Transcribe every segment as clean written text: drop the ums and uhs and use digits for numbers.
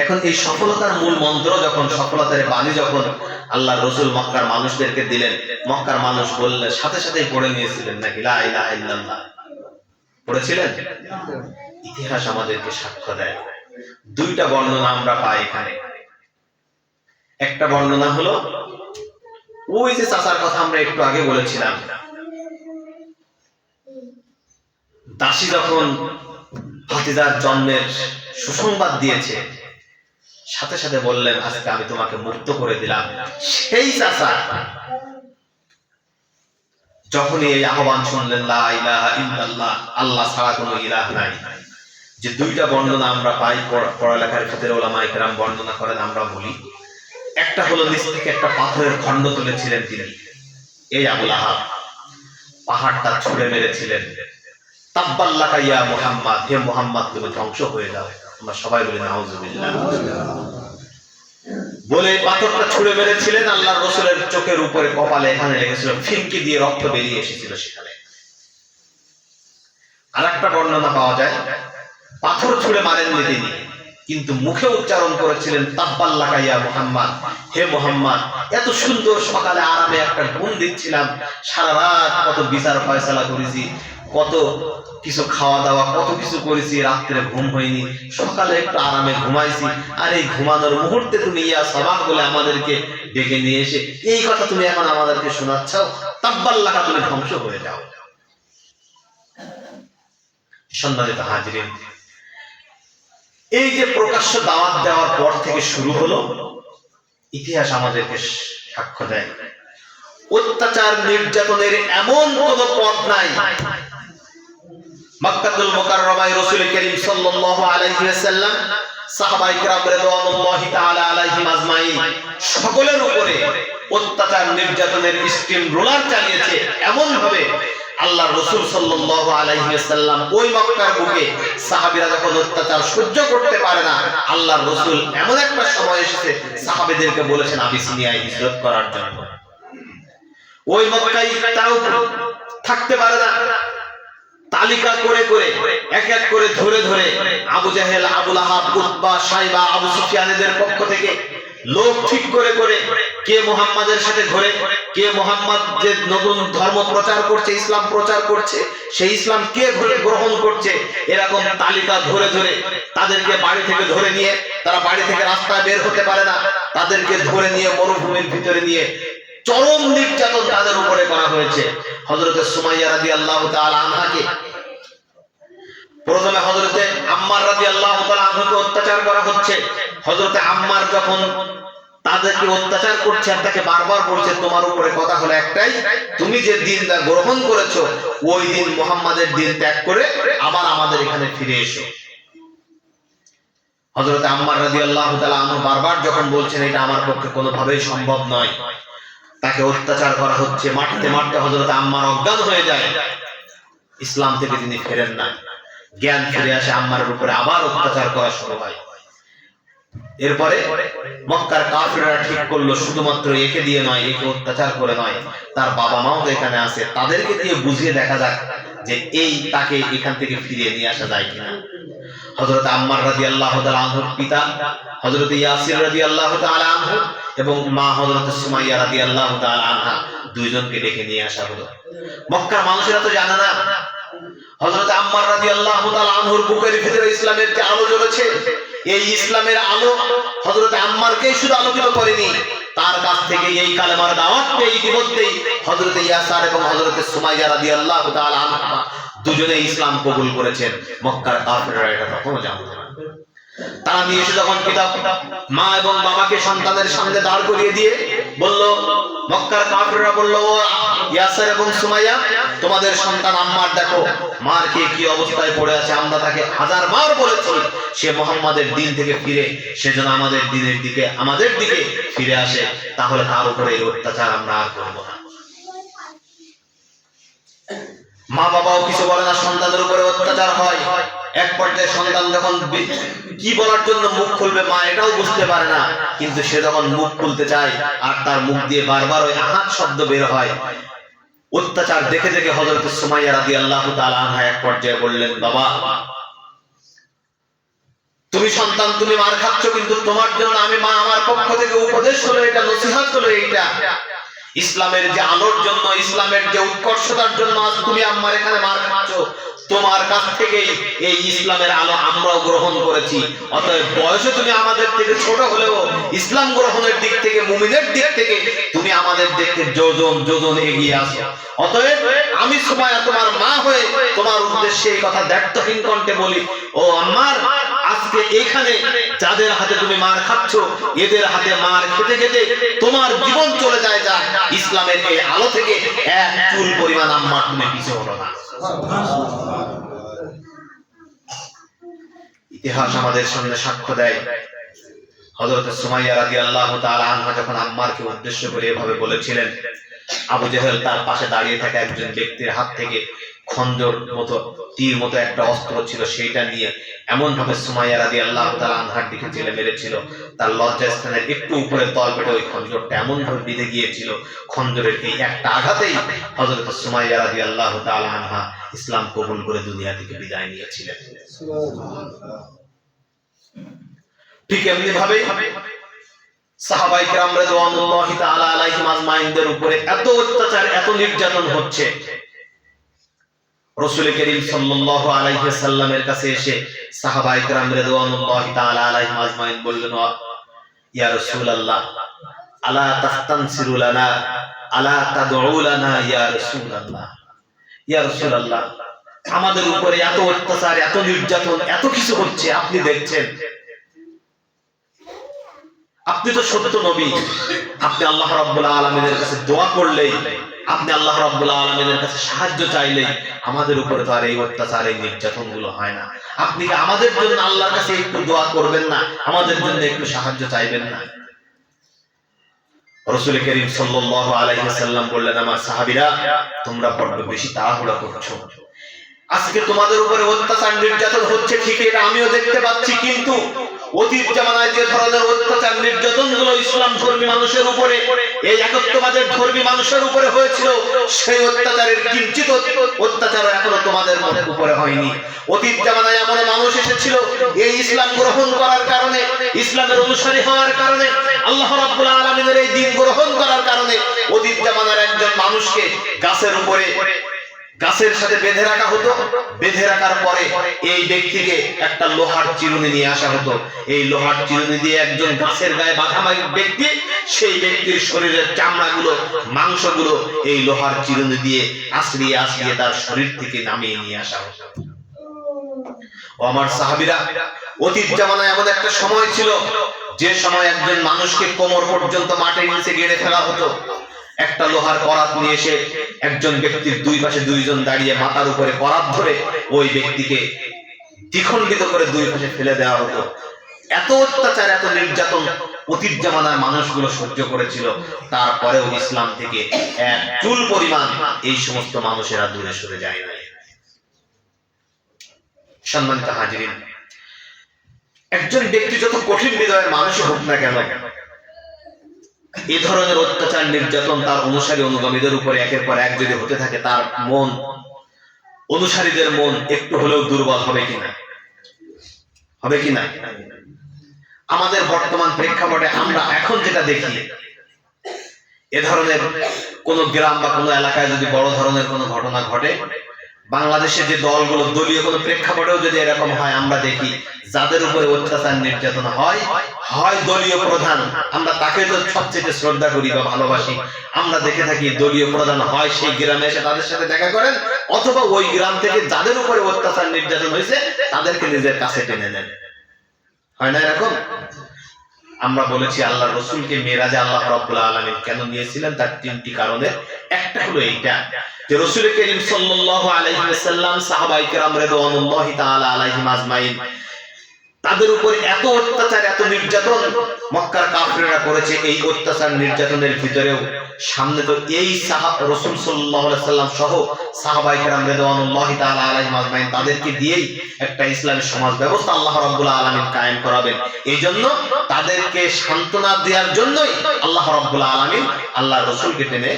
এখন এই সফলতার মূল মন্ত্র যখন, সফলতার বাণী যখন আল্লাহর রাসূল মক্কার মানুষদেরকে দিলেন, মক্কার মানুষ বললে সাথে সাথেই পড়ে নিয়েছিলেন নাকি লা ইলাহা ইল্লাল্লাহ? পড়েছিলেন? ইতিহাস আমাদেরকে সাক্ষ্য দেয়। দুইটা বর্ণনা আমরা পাই এখানে। একটা বর্ণনা হলো ওই যে চাচার কথা আমরা একটু আগে বলেছিলাম, দাসী যখন ভাতিজার জন্মের সুসংবাদ দিয়েছে, সাথে সাথে বললেন আজকে আমি তোমাকে মুক্ত করে দিলাম। সেই চাচা যখনই এই আহ্বান শুনলেন লা ইলাহা ইল্লাল্লাহ, আল্লাহ ছাড়া কোনো ইলাহ নাই, যে দুইটা বর্ণনা আমরা পাই পড়ালেখার ক্ষেত্রে ওলামায়ে কেরাম বর্ণনা করেন, আমরা বলি একটা হলো নিচ থেকে একটা পাথরের খণ্ড তুলেছিলেন তিনি, এই আবুল আহাব পাহাড়টা ছুঁড়ে মেরেছিলেন, তাব্বাল্লাকা ইয়া মুহাম্মদ, হে মুহাম্মদ তুমি ধ্বংস হয়ে যাও। আমরা সবাই বলি নাউযুবিল্লাহ। বলে পাথরটা ছুঁড়ে মেরেছিলেন, আল্লাহর রাসূলের চোখের উপরে কপালে এখানে লেগেছিল, ফিনকি দিয়ে রক্ত বেরিয়ে এসেছিল সেখানে। আরেকটা বর্ণনা পাওয়া যায় পাথর ছুঁড়ে মারেননি তিনি, কিন্তু মুখে উচ্চারণ করেছিলেন তাব্বাল্লাকা ইয়া মুহাম্মদ, হে মুহাম্মদ এত সুন্দর সকালে আরামে একটা ঘুম দিচ্ছিলাম, সারা রাত কত বিচার ফয়সালা করেছি, কত কিছু খাওয়া দাওয়া কত কিছু করেছি, রাত্রে ঘুম হয়নি, সকালে একটু আরামে ঘুমাইছি, আর এই ঘুমানোর মুহূর্তে তুমি ইয়া সাবাক বলে আমাদেরকে ডেকে নিয়ে এসে এই কথা তুমি এখন আমাদেরকে শোনাচ্ছাও, তাব্বাল্লাকা তুমি ধ্বংস হয়ে যাও। সম্মানিত হাজিরিন, এই যে প্রকাশ্য দাওয়াত দেওয়ার পর থেকে শুরু হলো, ইতিহাস আমাদেরকে সাক্ষ্য দেয় অত্যাচার নির্যাতনের এমন কোন পথ নাই মক্কাতুল মুকাররমায় রাসূল করিম সাল্লাল্লাহু আলাইহি ওয়াসাল্লাম সাহাবায়ে কেরাম রাদিয়াল্লাহু তাআলা আলাইহিম আজমাইন সকলের উপরে অত্যাচার নির্যাতনের স্টিম রোলার চালিয়েছে এমন ভাবে আল্লাহর রাসূল সাল্লাল্লাহু আলাইহি ওয়াসাল্লাম ওই মক্কার বুকে সাহাবীরা যখন অত্যাচার সহ্য করতে পারে না, আল্লাহর রাসূল এমন একটা সময় এসেছে সাহাবীদেরকে বলেছেন আবিসিনিয়ায় হিজরত করার জন্য। ওই মক্কায় তাও থাকতে পারে না, তালিকা করে করে এক এক করে ধরে ধরে আবু জাহেল, আবুল আহাব, উতবা, শাইবা, আবু সুফিয়ানদের পক্ষ থেকে লোক ঠিক করে করে কে মুহাম্মাদের সাথে ঘরে, কে মুহাম্মদ যে নতুন ধর্ম প্রচার করছে, ইসলাম প্রচার করছে, সেই ইসলাম কে ঘরে গ্রহণ করছে, এরকম তালিকা ধরে ধরে তাদেরকে বাড়ি থেকে ধরে নিয়ে, তারা বাড়ি থেকে রাস্তায় বের হতে পারে না, তাদেরকে ধরে নিয়ে মরুভূমির ভিতরে নিয়ে চরম নির্যাতন তাদের উপরে করা হয়েছে। হযরতে সুমাইয়া রাদিয়াল্লাহু তাআলা আনহাকে প্রথমে হযরতে আম্মার রাদিয়াল্লাহু তাআলা আনহাকে অত্যাচার করা হচ্ছে। হযরতে আম্মার যখন তাদেরকে অত্যাচার করছে আর তাকে বারবার বলছে তোমার উপরে কথা হলো একটাই, তুমি যে দিনটা গ্রহণ করেছো ওই দিন মুহাম্মাদের দিন ত্যাগ করে আবার আমাদের এখানে ফিরে এসো। হযরতে আম্মার রাদিয়াল্লাহু তাআলা আনহু বারবার যখন বলছেন এটা আমার পক্ষে কোনোভাবেই সম্ভব নয়, তাকে অত্যাচার করা হচ্ছে, মারতে মারতে হযরতে আম্মার অজ্ঞান হয়ে যায়, ইসলাম থেকে তিনি ফেরেন না, জ্ঞান ফিরে আসে, আম্মারের উপরে আবার অত্যাচার করা শুরু হয়। এরপরে মক্কার কাফিররা ঠিক করলো শুধুমাত্র একে দিয়ে নয়, একে অত্যাচার করে নয়, তার বাবা মাও তো এখানে আছে, তাদেরকে দিয়ে বুঝিয়ে দেখা যাক যে এই তাকে এখান থেকে ফিরিয়ে নিয়ে আসা যায় কিনা। হযরত আম্মার রাদিয়াল্লাহু তাআলা আনহুর পিতা হযরত ইয়াসির রাদিয়াল্লাহু তাআলা আনহু এবং মা হযরত সুমাইয়া রাদিয়াল্লাহু তাআলা আনহা দুইজনকে ডেকে নিয়ে আসা হলো। মক্কার মানুষেরা তো জানে না হযরত আম্মার রাদিয়াল্লাহু তাআলা আনহুর বুকের ভিতরে ইসলামের যে আলো জ্বলেছে, এই ইসলামের আলো হযরত আম্মারকেই শুধু আলোকিত করেনি, তার কাছ থেকে এই কালেমার দাওয়াত পেয়ে ইতিমধ্যেই হযরত ইয়াসার এবং হযরত সুমাইয়া রাদিয়াল্লাহু তাআলা আনহা দুজনেই ইসলাম কবুল করেছেন। মক্কার কাফিররা এটা তখনও জানতো না। তারা নিয়ে এসে যখন পিতা, মা এবং বাবাকে সন্তানের সামনে দাঁড় করিয়ে দিয়ে বলল, মক্কার কাফিররা বলল ও ইয়াসির এবং সুমাইয়া তোমাদের সন্তান আম্মার দেখো মার খেয়ে কি অবস্থায় পড়ে আছে, আমরা তাকে হাজার বার বলেছি সে মুহাম্মাদের দিন থেকে ফিরে সেজন্য আমাদের দিনের দিকে আমাদের দিকে ফিরে আসে, তাহলে তার উপরে এই অত্যাচার আমরা আর করব না। মা বাবাও কিছু বলে না, সন্তানের উপরে অত্যাচার হয়। এক পর্যায়ে সন্তান যখন কি বলার জন্য মুখ খুলবে মা এটাও বুঝতে পারে না, কিন্তু সে যখন মুখ খুলতে চায় আর তার মুখ দিয়ে বারবার ওই আহাত শব্দ বের হয়, অত্যাচার দেখে দেখে হযরত সুমাইয়া রাদিয়াল্লাহু তাআলা আনহা এক পর্যায়ে বললেন, বাবা তুমি সন্তান, তুমি মার খাচ্ছ, কিন্তু তোমার জন্য আমি মা, আমার পক্ষ থেকে উপদেশ হলো এটা, নসিহত হলো এইটা, ইসলামের যে আলোর জন্য, ইসলামের যে উৎকর্ষতার জন্য আজ তুমি আম্মার এখানে মার খাচ্ছ, তোমার কাছ থেকেই এই ইসলামের আলো আমরাও গ্রহণ করেছি। অতএব বয়সে তুমি আমাদের থেকে ছোট হলেও ইসলাম গ্রহণের দিক থেকে, মুমিনের দিক থেকে তুমি আমাদের দেখতে যোজন যোজন এগিয়ে আসো। অতএব আমি সুমাইয়া তোমার মা হয়ে তোমার উদ্দেশ্যে এই কথা দায়িত্বহীন কণ্ঠে বলি, ও আম্মার, আজকে এখানে যাদের হাতে তুমি মার খাচ্ছ, এদের হাতে মার খেতে খেতে তোমার জীবন চলে যায়, যা ইসলামের এই আলো থেকে এক চুল পরিমাণ আম্মার তুমি পিছু হলো না। ইতিহাস আমাদের সামনে সাক্ষ্য দেয়, হযরত সুমাইয়া রাদিয়াল্লাহু তাআলা আনহা যখন আম্মারকে উদ্দেশ্য করে এভাবে বলেছিলেন, আবু জেহেল তার পাশে দাঁড়িয়ে থাকা একজন ব্যক্তির হাত থেকে খঞ্জর মতো, তীর মতো একটা অস্ত্র ছিল, সেইটা নিয়ে এমন ভাবে সুমাইয়া রাদিয়াল্লাহু তাআলা আনহার দিকে চেলে মেরেছিল, তার লজ্জাস্থানের একটু উপরে তলপেটে ওই খঞ্জরটা এমন ভাবে বিঁধে গিয়েছিল, খঞ্জরের এই একটা আঘাতেই হযরত সুমাইয়া রাদিয়াল্লাহু তাআলা আনহা ইসলাম কবুল করে দুনিয়া থেকে বিদায় নিয়েছিলেন। ঠিক এমনি ভাবে সাহাবায়ে কেরাম রাদিয়াল্লাহু তাআলা আলাইহিম আজমাইনদের উপরে এত অত্যাচার, এত নির্যাতন হচ্ছে, রাসূল করিম সাল্লাল্লাহু আলাইহি ওয়াসাল্লামের কাছে এসে সাহাবায়ে কেরাম রাদিয়াল্লাহু তাআলা আলাইহিম আজমাইন বললেন, ইয়া রাসূলুল্লাহ, আলা তাস্তানসিরু লানা, আলা তাদউ লানা ইয়া রাসূলুল্লাহ, ইয়া রাসূলুল্লাহ, আমাদের উপরে এত অত্যাচার, এত নির্যাতন, এত কিছু হচ্ছে, আপনি দেখছেন, আপনি তো সত্য নবী, আপনি আল্লাহ রাব্বুল আলামিনের কাছে দোয়া করলেই, আপনি আল্লাহ রাব্বুল আলামিনের কাছে সাহায্য চাইলেই আমাদের উপরে তো আর এই অত্যাচার, এই নির্যাতন গুলো হয় না, আপনি কি আমাদের জন্য আল্লাহর কাছে একটু দোয়া করবেন না, আমাদের জন্য একটু সাহায্য চাইবেন না? রাসূল করিম সাল্লাল্লাহু আলাইহি ওয়াসাল্লাম বললেন, আমার সাহাবীরা, তোমরা বড় বেশি তাড়াহুড়া করছো, আজকে তোমাদের উপরে অত্যাচার নির্যাতন হচ্ছে ঠিক, এটা আমিও দেখতে পাচ্ছি, কিন্তু অতীত জামানায় যে ধরনের অত্যাচার নির্যাতন গুলো ইসলাম ধর্মী মানুষের উপরে, এই একত্ববাদের ধর্মী মানুষের উপরে হয়েছিল, সেই অত্যাচারের কিঞ্চিত অত্যাচার এখনো তোমাদের উপরে হয়নি। অতীত জামানায় এমন মানুষ এসেছিল, এই ইসলাম গ্রহণ করার কারণে, ইসলামের অনুসারী হওয়ার কারণে, আল্লাহ রাব্বুল আলামিনের এই দ্বীন গ্রহণ করার কারণে অতীত জামানার একজন মানুষকে গাছের উপরে, গাছের সাথে বেঁধে রাখা হতো, বেঁধে রাখার পরে এই ব্যক্তিকে একটা লোহার চিরুনি নিয়ে আসা হতো, এই লোহার চিরুনি দিয়ে একজন গাছের গায়ে বাঁধা ব্যক্তি, সেই ব্যক্তির শরীরের চামড়াগুলো, মাংসগুলো এই লোহার চিরুনি দিয়ে আশ্রিয়ে আশ্রিয়ে তার শরীর থেকে নামিয়ে নিয়ে আসা হতো। ও আমার সাহাবীরা, অতীত জামানায় এমন একটা সময় ছিল, যে সময় একজন মানুষকে কোমর পর্যন্ত মাটির নিচে গেড়ে ফেলা হতো, একটা লোহার করাত নিয়ে এসে একজন ব্যক্তির দুই পাশে দুইজন দাঁড়িয়ে মাথার উপরে করাত ধরে ওই ব্যক্তিকে দ্বিখণ্ডিত করে দুই পাশে ফেলে দেওয়া হতো। এত অত্যাচার, এত নির্যাতন অতীত জামানার মানুষগুলো সহ্য করেছিল, তারপরেও ইসলাম থেকে এক চুল পরিমাণ এই সমস্ত মানুষেরা দূরে সরে যায় না। সম্মানিত হাজিরিন, একজন ব্যক্তি যত কঠিন হৃদয়ের মানুষ হোক না কেন, এই ধরনের অত্যাচার নির্যাতন তার অনুসারী অনুগামীদের উপরে একের পর এক যদি হতে থাকে, তার মন, অনুসারীদের মন একটু হলেও দুর্বল হবে কিনা? হবে কিনা? আমাদের বর্তমান প্রেক্ষাপটে আমরা এখন যেটা দেখি, এ ধরনের কোন গ্রাম বা কোন এলাকায় যদি বড় ধরনের কোন ঘটনা ঘটে, বাংলাদেশে যে দলগুলো, দলীয় কোন প্রেক্ষাপটেও যদি এরকম হয়, আমরা দেখি যাদের উপরে অত্যাচার নির্যাতন হয়, হয় দলীয় প্রধান, আমরা তাকে তো সবচেয়ে শ্রদ্ধা করি বা ভালোবাসি, আমরা দেখে থাকি দলীয় প্রধান হয় সেই গ্রামে এসে তাদের সাথে দেখা করেন, অথবা ওই গ্রাম থেকে যাদের উপরে অত্যাচার নির্যাতন হয়েছে তাদেরকে নিজের কাছে টেনে নেন, হয় না এরকম? আমরা বলেছি আল্লাহর রাসূলকে মেরাজে আল্লাহ রাব্বুল আলামিন কেন নিয়েছিলেন, তার তিনটি কারণে। একটা হলো এইটা যে রাসূল করিম সাল্লাল্লাহু আলাইহি ওয়াসাল্লাম, সাহাবায়ে কেরাম রাদিয়াল্লাহু তাআলা আলাইহিম আজমাইন, তাদের উপর এত অত্যাচার, এত নির্যাতন মক্কার কাফিররা করেছে। এই অত্যাচার নির্যাতনের ভিতরেও সামনে তো এই রাসূল সাল্লাল্লাহু আলাইহি ওয়াসাল্লাম সহ সাহাবায়ে কেরাম রাদিয়াল্লাহু তাআলা আলাইহিম আজমাইন, তাদেরকে দিয়েই একটা ইসলামী সমাজ ব্যবস্থা আল্লাহ রাব্বুল আলামিন কায়েম করাবেন। এইজন্য তাদেরকে সান্ত্বনা দেওয়ার জন্যই আল্লাহ রাব্বুল আলামিন আল্লাহর রাসূলকে টেনে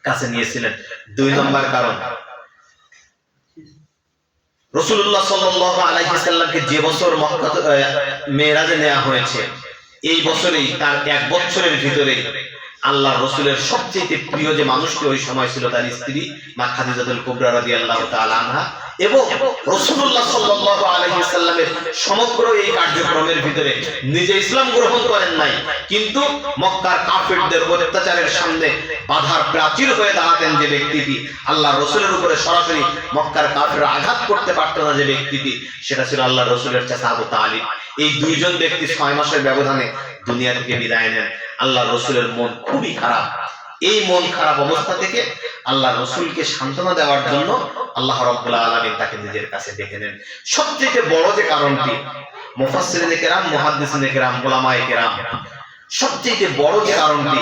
কাছে নিয়েছিলেন। দুই নম্বর কারণ, রাসূলুল্লাহ সাল্লাল্লাহু আলাইহি ওয়াসাল্লামকে যে বছর মক্কা মেরাজে নেওয়া হয়েছে, এই বছরেই তার এক বছরের ভিতরে আল্লাহ রসুলের সবচেয়ে প্রিয় যে মানুষটি ওই সময় ছিল তার স্ত্রী মা খাদিজাতুল কুবরা রাদিয়াল্লাহু তাআলা আনহা, এবং রাসূলুল্লাহ সাল্লাল্লাহু আলাইহি ওয়াসাল্লামের সমগ্র এই কার্যক্রমের ভিতরে নিজে ইসলাম গ্রহণ করেন নাই, কিন্তু মক্কার কাফিরদের অত্যাচারের সামনে বাধার প্রাচীর হয়ে দাঁড়াতেন যে ব্যক্তিটি, আল্লাহ রসুলের উপরে সরাসরি মক্কার কাফিররা আঘাত করতে পারত না যে ব্যক্তিটি, সেটা ছিল আল্লাহ রসুলের চাচা আবু তালিব। এই দুইজন ব্যক্তি 6 মাসের ব্যবধানে দুনিয়া থেকে বিদায় নেন। আল্লাহ রসুলের মন খুবই খারাপ। এই মন খারাপ অবস্থা থেকে আল্লাহ রসুলকে সান্ত্বনা দেওয়ার জন্য আল্লাহ রাব্বুল আলামিন তাকে নিজের কাছে ডেকে নেন। সবচেয়ে বড় যে কারণটি, মুফাসসিরিনে কেরাম, মুহাদ্দিসিনে কেরাম, উলামায়ে কেরাম সবচেয়ে বড় যে কারণটি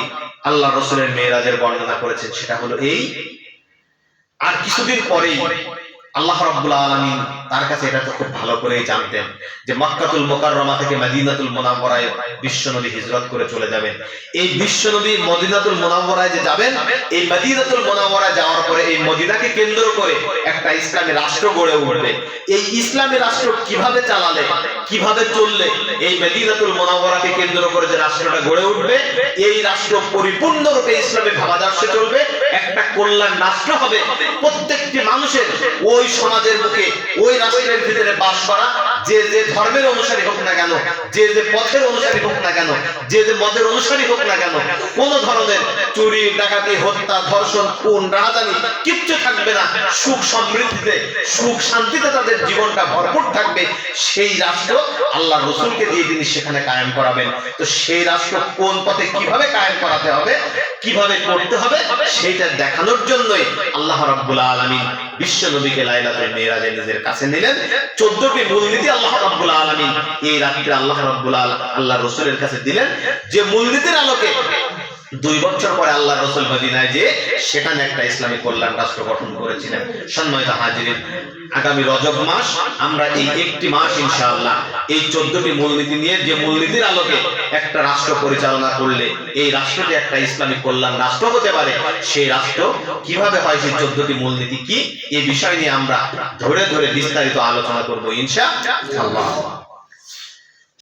আল্লাহ রসুলের মেরাজের বর্ণনা করেছেন, সেটা হলো এই, আর কিছুদিন পরেই আল্লাহ রাব্বুল আলামিন তার কাছে এটা তো খুব ভালো করেই জানতেন যে মক্কাতুল মুকাররমা থেকে মদিনাতুল মুনাওয়ারায় বিশ্বনবী হিজরত করে চলে যাবেন। এই বিশ্বনবী মদিনাতুল মুনাওয়ারায় যে যাবেন, এই মদিনাতুল মুনাওয়ারায় যাওয়ার পরে এই মদিনাকে কেন্দ্র করে একটা ইসলামী রাষ্ট্র গড়ে উঠবে। এই ইসলামী রাষ্ট্র কিভাবে চালালে, কিভাবে চললে এই মদিনাতুল মুনাওয়ারাকে কেন্দ্র করে যে রাষ্ট্রটা গড়ে উঠবে, এই রাষ্ট্র পরিপূর্ণরূপে ইসলামী ভাবাদর্শে চলবে, একটা কল্যাণ রাষ্ট্র হবে। প্রত্যেকটি মানুষের ওই সমাজের মুখে, ওই রাষ্ট্রের ভিতরে বাস করা, যে যে ধর্মের অনুসারী হোক না কেন, যে যে পথের অনুসারী হোক না কেন, যে যে মতের অনুসারী হোক না কেন, কোন ধরনের চুরি, ডাকাতি, হত্যা, ধর্ষণ, খুন, রাহাজানি কিচ্ছু থাকবে না। সুখ সমৃদ্ধিতে, সুখ শান্তিতে তাদের জীবনটা ভরপুর থাকবে। সেই রাষ্ট্র আল্লাহ রসুলকে দিয়ে তিনি সেখানে কায়েম করাবেন। তো সেই রাষ্ট্র কোন পথে কিভাবে কায়েম করাতে হবে, কিভাবে করতে হবে, সেইটা দেখানোর জন্যই আল্লাহ রাব্বুল আলামিন বিশ্ব নবীকে লাইলাতুল মিরাজে নিজের কাছে নিলেন। 14টি মূলনীতি আল্লাহ রাব্বুল আলামিন এই রাত্রে আল্লাহ রসুলের কাছে দিলেন, যে মূলনীতির আলোকে 2 বছর পরে আল্লাহ রসুল মদিনায় যে সেখানে একটা ইসলামী কল্যাণ রাষ্ট্র গঠন করেছিলেন। সম্মানিত হাজিরিন, আগামী রজব মাস আমরা এই একটি মাস ইনশাআল্লাহ এই 14টি মূলনীতি নিয়ে, যে মূলনীতির আলোকে একটা রাষ্ট্র পরিচালনা করলে এই রাষ্ট্রটি একটা ইসলামী কল্যাণ রাষ্ট্র হতে পারে, সেই রাষ্ট্র কিভাবে হয়, সেই 14টি মূলনীতি কি, এই বিষয় নিয়ে আমরা ধরে ধরে বিস্তারিত আলোচনা করব ইনশাআল্লাহ।